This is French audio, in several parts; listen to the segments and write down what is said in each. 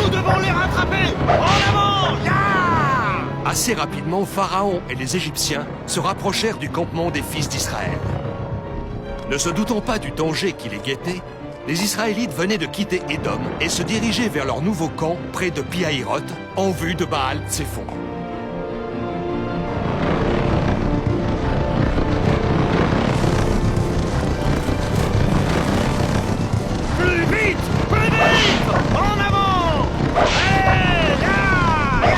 Nous devons les rattraper! En avant! Ya! Assez rapidement, Pharaon et les Égyptiens se rapprochèrent du campement des fils d'Israël. Ne se doutant pas du danger qui les guettait, les Israélites venaient de quitter Édom et se dirigeaient vers leur nouveau camp près de Pi-Hahiroth, en vue de Baal-Tséphon. Plus vite! Plus vite! En avant! Allez! Ya! Ya!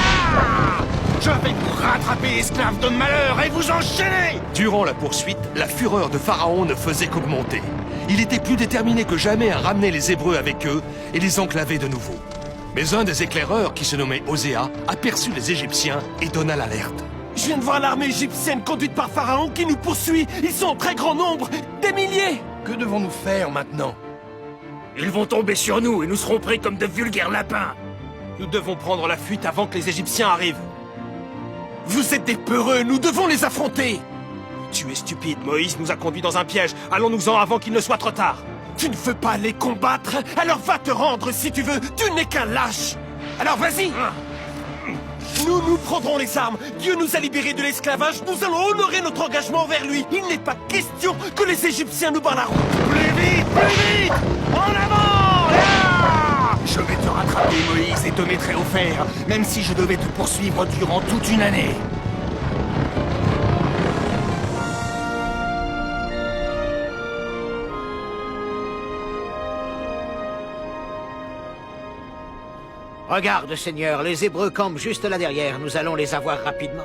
Je vais vous rattraper, esclaves de malheur, et vous enchaîner! Durant la poursuite, la fureur de Pharaon ne faisait qu'augmenter. Il était plus déterminé que jamais à ramener les Hébreux avec eux et les enclaver de nouveau. Mais un des éclaireurs, qui se nommait Osée, aperçut les Égyptiens et donna l'alerte. Je viens de voir l'armée égyptienne conduite par Pharaon qui nous poursuit. Ils sont en très grand nombre, des milliers. Que devons-nous faire maintenant? Ils vont tomber sur nous et nous serons pris comme de vulgaires lapins. Nous devons prendre la fuite avant que les Égyptiens arrivent. Vous êtes des peureux, nous devons les affronter. Tu es stupide, Moïse nous a conduits dans un piège. Allons-nous-en avant qu'il ne soit trop tard. Tu ne veux pas les combattre? Alors va te rendre si tu veux. Tu n'es qu'un lâche. Alors vas-y. Nous prendrons les armes. Dieu nous a libérés de l'esclavage. Nous allons honorer notre engagement envers lui. Il n'est pas question que les Égyptiens nous barrent la route. Plus vite! Plus vite! En avant! Ya! Je vais te rattraper, Moïse, et te mettrai au fer, même si je devais te poursuivre durant toute une année. Regarde, Seigneur, les Hébreux campent juste là derrière. Nous allons les avoir rapidement.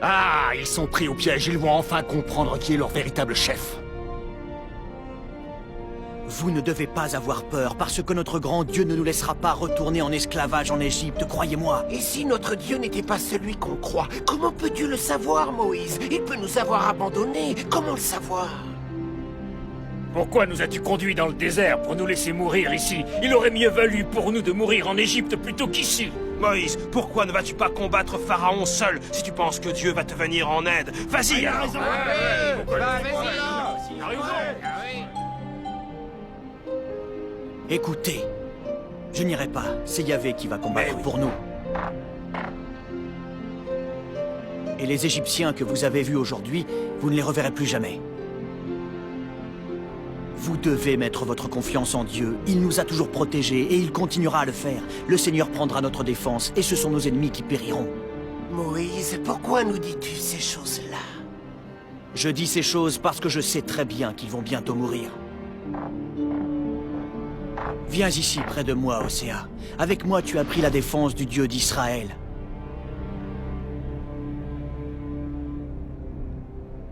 Ah, ils sont pris au piège, ils vont enfin comprendre qui est leur véritable chef. Vous ne devez pas avoir peur, parce que notre grand Dieu ne nous laissera pas retourner en esclavage en Égypte, croyez-moi. Et si notre Dieu n'était pas celui qu'on croit, comment peux-tu le savoir, Moïse? Il peut nous avoir abandonnés. Comment le savoir? Pourquoi nous as-tu conduits dans le désert pour nous laisser mourir ici? Il aurait mieux valu pour nous de mourir en Égypte plutôt qu'ici. Moïse, pourquoi ne vas-tu pas combattre Pharaon seul si tu penses que Dieu va te venir en aide? Vas-y alors. Écoutez, je n'irai pas. C'est Yahvé qui va combattre pour nous. Et les Égyptiens que vous avez vus aujourd'hui, vous ne les reverrez plus jamais. Vous devez mettre votre confiance en Dieu. Il nous a toujours protégés et il continuera à le faire. Le Seigneur prendra notre défense et ce sont nos ennemis qui périront. Moïse, pourquoi nous dis-tu ces choses-là? Je dis ces choses parce que je sais très bien qu'ils vont bientôt mourir. Viens ici près de moi, Osée. Avec moi, tu as pris la défense du Dieu d'Israël.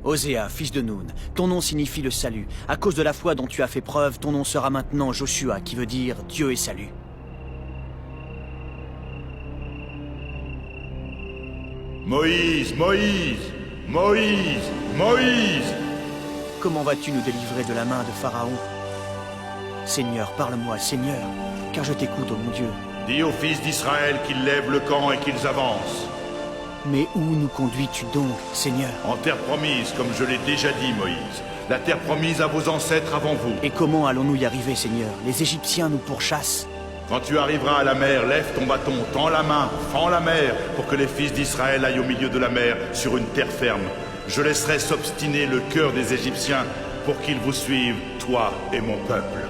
Osée, fils de Nun, ton nom signifie le salut. À cause de la foi dont tu as fait preuve, ton nom sera maintenant Joshua, qui veut dire Dieu et salut. Moïse, Moïse, Moïse, Moïse! Comment vas-tu nous délivrer de la main de Pharaon? Seigneur, parle-moi, Seigneur, car je t'écoute, ô mon Dieu. Dis aux fils d'Israël qu'ils lèvent le camp et qu'ils avancent. Mais où nous conduis-tu donc, Seigneur? En terre promise, comme je l'ai déjà dit, Moïse. La terre promise à vos ancêtres avant vous. Et comment allons-nous y arriver, Seigneur? Les Égyptiens nous pourchassent. Quand tu arriveras à la mer, lève ton bâton, tends la main, fends la mer, pour que les fils d'Israël aillent au milieu de la mer, sur une terre ferme. Je laisserai s'obstiner le cœur des Égyptiens, pour qu'ils vous suivent, toi et mon peuple.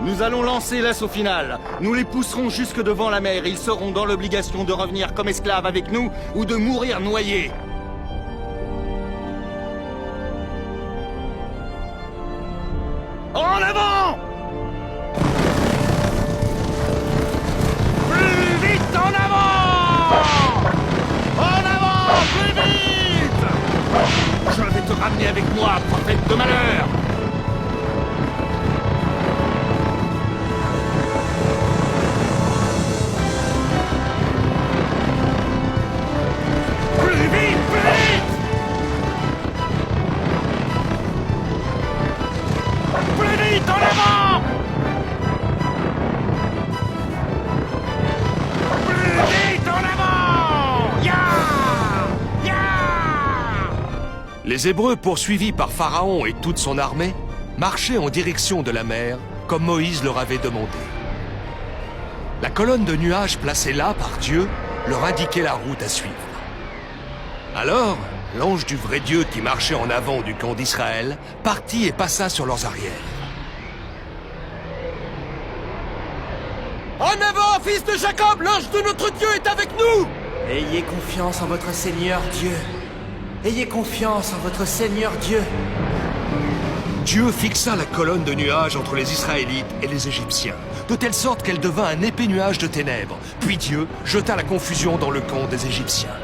Nous allons lancer l'assaut final. Nous les pousserons jusque devant la mer. Ils seront dans l'obligation de revenir comme esclaves avec nous ou de mourir noyés. En avant! Plus vite en avant! En avant! Plus vite! Je vais te ramener avec moi, prophète de malheur! En avant! Plus vite en avant! Ya! Ya! Les Hébreux, poursuivis par Pharaon et toute son armée, marchaient en direction de la mer, comme Moïse leur avait demandé. La colonne de nuages placée là par Dieu leur indiquait la route à suivre. Alors, l'ange du vrai Dieu qui marchait en avant du camp d'Israël partit et passa sur leurs arrières. En avant, fils de Jacob, l'ange de notre Dieu est avec nous! Ayez confiance en votre Seigneur Dieu. Ayez confiance en votre Seigneur Dieu. Dieu fixa la colonne de nuages entre les Israélites et les Égyptiens, de telle sorte qu'elle devint un épais nuage de ténèbres. Puis Dieu jeta la confusion dans le camp des Égyptiens.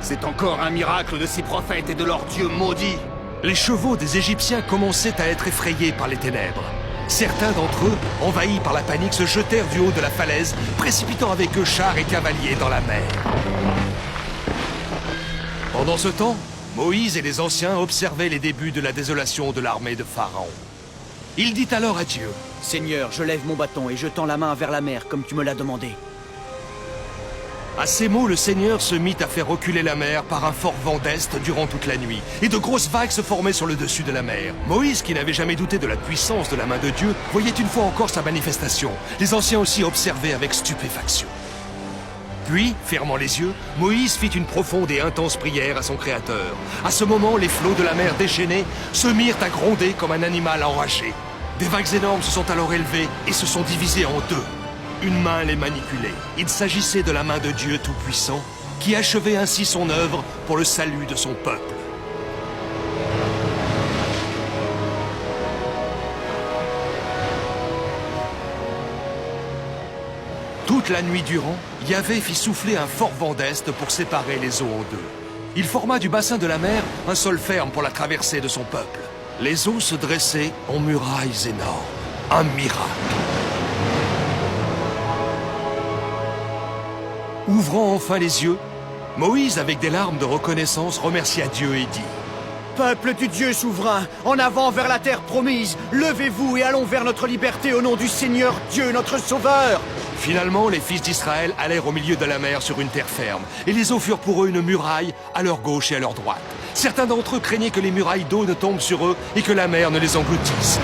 C'est encore un miracle de ces prophètes et de leur Dieu maudit. Les chevaux des Égyptiens commençaient à être effrayés par les ténèbres. Certains d'entre eux, envahis par la panique, se jetèrent du haut de la falaise, précipitant avec eux chars et cavaliers dans la mer. Pendant ce temps, Moïse et les anciens observaient les débuts de la désolation de l'armée de Pharaon. Il dit alors à Dieu: « Seigneur, je lève mon bâton et je tends la main vers la mer, comme tu me l'as demandé. » À ces mots, le Seigneur se mit à faire reculer la mer par un fort vent d'est durant toute la nuit, et de grosses vagues se formaient sur le dessus de la mer. Moïse, qui n'avait jamais douté de la puissance de la main de Dieu, voyait une fois encore sa manifestation. Les anciens aussi observaient avec stupéfaction. Puis, fermant les yeux, Moïse fit une profonde et intense prière à son Créateur. À ce moment, les flots de la mer déchaînés se mirent à gronder comme un animal enragé. Des vagues énormes se sont alors élevées et se sont divisées en deux. Une main les manipulait. Il s'agissait de la main de Dieu Tout-Puissant, qui achevait ainsi son œuvre pour le salut de son peuple. Toute la nuit durant, Yahvé fit souffler un fort vent d'est pour séparer les eaux en deux. Il forma du bassin de la mer un sol ferme pour la traversée de son peuple. Les eaux se dressaient en murailles énormes. Un miracle. Ouvrant enfin les yeux, Moïse, avec des larmes de reconnaissance, remercia Dieu et dit: « Peuple du Dieu souverain, en avant vers la terre promise, levez-vous et allons vers notre liberté au nom du Seigneur Dieu, notre Sauveur !» Finalement, les fils d'Israël allèrent au milieu de la mer sur une terre ferme, et les eaux furent pour eux une muraille à leur gauche et à leur droite. Certains d'entre eux craignaient que les murailles d'eau ne tombent sur eux et que la mer ne les engloutisse.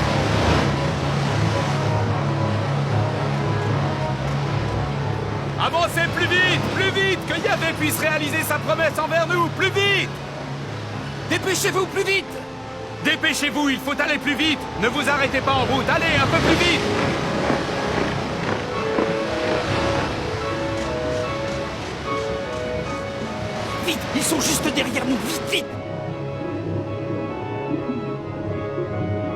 Avancez plus vite, que Yahvé puisse réaliser sa promesse envers nous, plus vite! Dépêchez-vous, plus vite! Dépêchez-vous, il faut aller plus vite! Ne vous arrêtez pas en route, allez, un peu plus vite! Vite, ils sont juste derrière nous, vite, vite!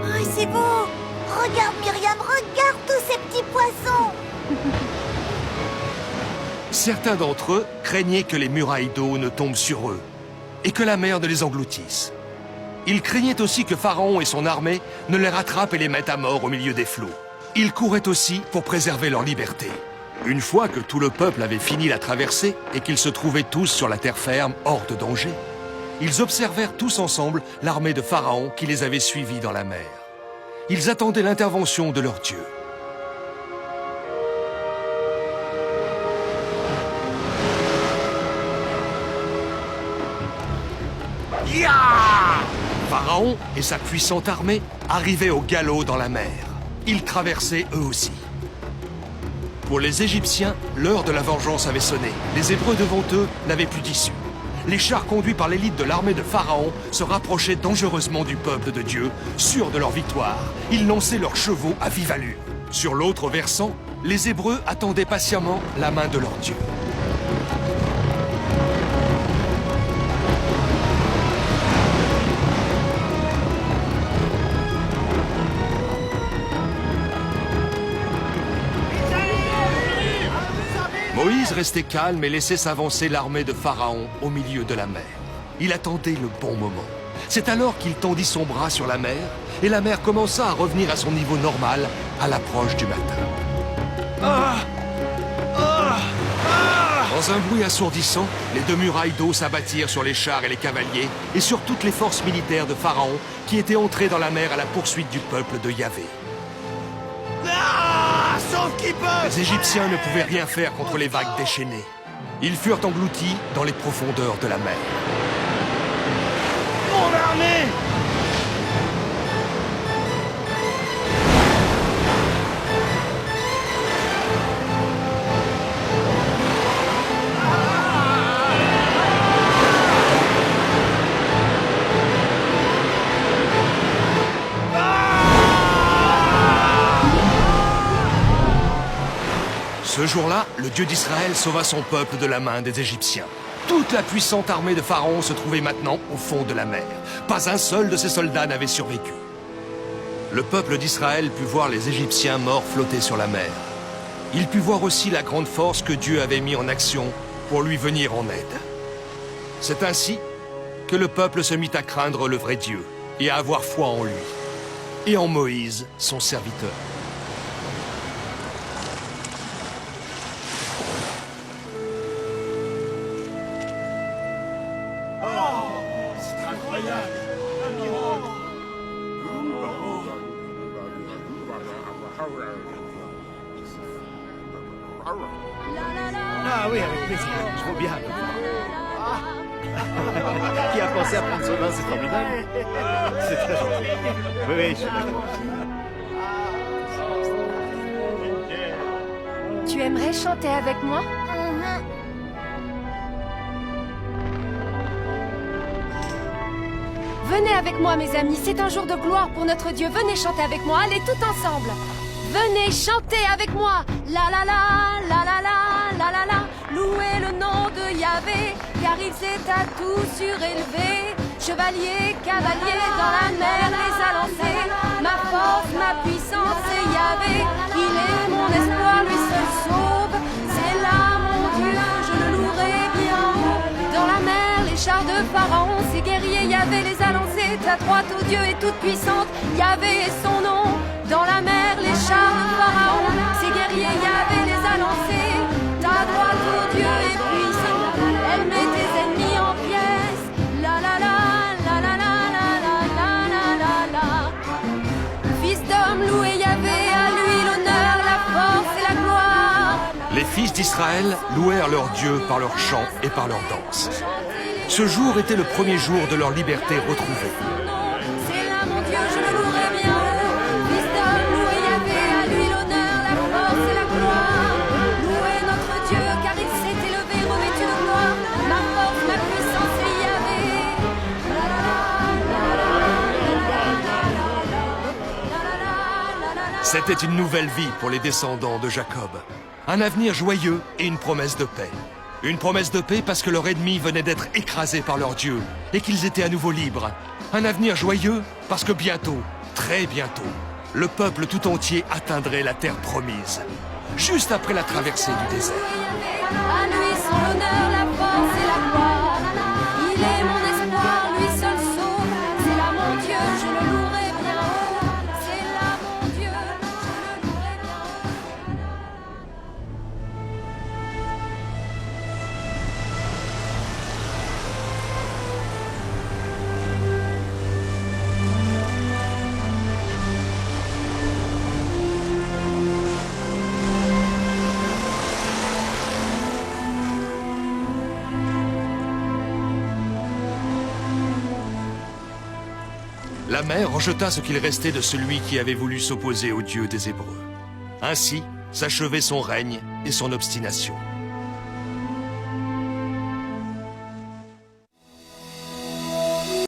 Oh, c'est beau! Regarde, Myriam, regarde tous ces petits poissons! Certains d'entre eux craignaient que les murailles d'eau ne tombent sur eux et que la mer ne les engloutisse. Ils craignaient aussi que Pharaon et son armée ne les rattrapent et les mettent à mort au milieu des flots. Ils couraient aussi pour préserver leur liberté. Une fois que tout le peuple avait fini la traversée et qu'ils se trouvaient tous sur la terre ferme, hors de danger, ils observèrent tous ensemble l'armée de Pharaon qui les avait suivis dans la mer. Ils attendaient l'intervention de leur Dieu. Pharaon et sa puissante armée arrivaient au galop dans la mer. Ils traversaient eux aussi. Pour les Égyptiens, l'heure de la vengeance avait sonné. Les Hébreux devant eux n'avaient plus d'issue. Les chars conduits par l'élite de l'armée de Pharaon se rapprochaient dangereusement du peuple de Dieu, sûrs de leur victoire. Ils lançaient leurs chevaux à vive allure. Sur l'autre versant, les Hébreux attendaient patiemment la main de leur Dieu. Moïse restait calme et laissait s'avancer l'armée de Pharaon au milieu de la mer. Il attendait le bon moment. C'est alors qu'il tendit son bras sur la mer, et la mer commença à revenir à son niveau normal à l'approche du matin. Dans un bruit assourdissant, les deux murailles d'eau s'abattirent sur les chars et les cavaliers, et sur toutes les forces militaires de Pharaon qui étaient entrées dans la mer à la poursuite du peuple de Yahvé. Les Égyptiens ne pouvaient rien faire contre les vagues déchaînées. Ils furent engloutis dans les profondeurs de la mer. Mon armée! Ce jour-là, le Dieu d'Israël sauva son peuple de la main des Égyptiens. Toute la puissante armée de Pharaon se trouvait maintenant au fond de la mer. Pas un seul de ses soldats n'avait survécu. Le peuple d'Israël put voir les Égyptiens morts flotter sur la mer. Il put voir aussi la grande force que Dieu avait mis en action pour lui venir en aide. C'est ainsi que le peuple se mit à craindre le vrai Dieu et à avoir foi en lui, et en Moïse, son serviteur. Ah oui, avec plaisir. Je veux bien. Qui a pensé à prendre ce bain, c'est formidable. C'est très gentil. Oui, oui, je suis d'accord. Tu aimerais chanter avec moi? Venez avec moi, mes amis, c'est un jour de gloire pour notre Dieu. Venez chanter avec moi, allez, tout ensemble. Venez chanter avec moi. La la la, la la la, la la la. Louez le nom de Yahvé, car il s'est à tout surélevé. Chevalier, cavalier, dans la mer les a lancés. Ma force, ma puissance, c'est Yahvé. Il est mon espoir, lui seul sauve. C'est là mon Dieu, je le louerai bien haut. Dans la mer, les chars de Pharaon, ces guerriers, Yahvé les a lancés. Ta droite, ô Dieu, est toute puissante, Yahvé est son nom. Dans la mer, les chars de Pharaon, ces guerriers, Yahvé les a lancés. Ta droite, ô Dieu, est puissante, elle met tes ennemis en pièces. La la la, la la la la la la la la. Fils d'homme, louez Yahvé, à lui l'honneur, la force et la gloire. Les fils d'Israël louèrent leur Dieu par leurs chants et par leurs danses. Ce jour était le premier jour de leur liberté retrouvée. C'est là mon Dieu, je le louerai bien haut. Fils d'homme, louez Yahvé, à lui l'honneur, la force et la gloire. Louez notre Dieu, car il s'est élevé, revêtu de gloire. Ma force, ma puissance, c'est Yahvé. La la la, la la la. C'était une nouvelle vie pour les descendants de Jacob. Un avenir joyeux et une promesse de paix. Une promesse de paix parce que leur ennemi venait d'être écrasé par leur Dieu et qu'ils étaient à nouveau libres. Un avenir joyeux parce que bientôt, très bientôt, le peuple tout entier atteindrait la terre promise. Juste après la traversée du désert. À lui son honneur, la force et la gloire. Il est mon espoir, lui seul sauve. C'est là mon Dieu, je le louerai bien haut. C'est là mon Dieu, je le louerai bien haut. La mer rejeta ce qu'il restait de celui qui avait voulu s'opposer au Dieu des Hébreux. Ainsi s'achevait son règne et son obstination.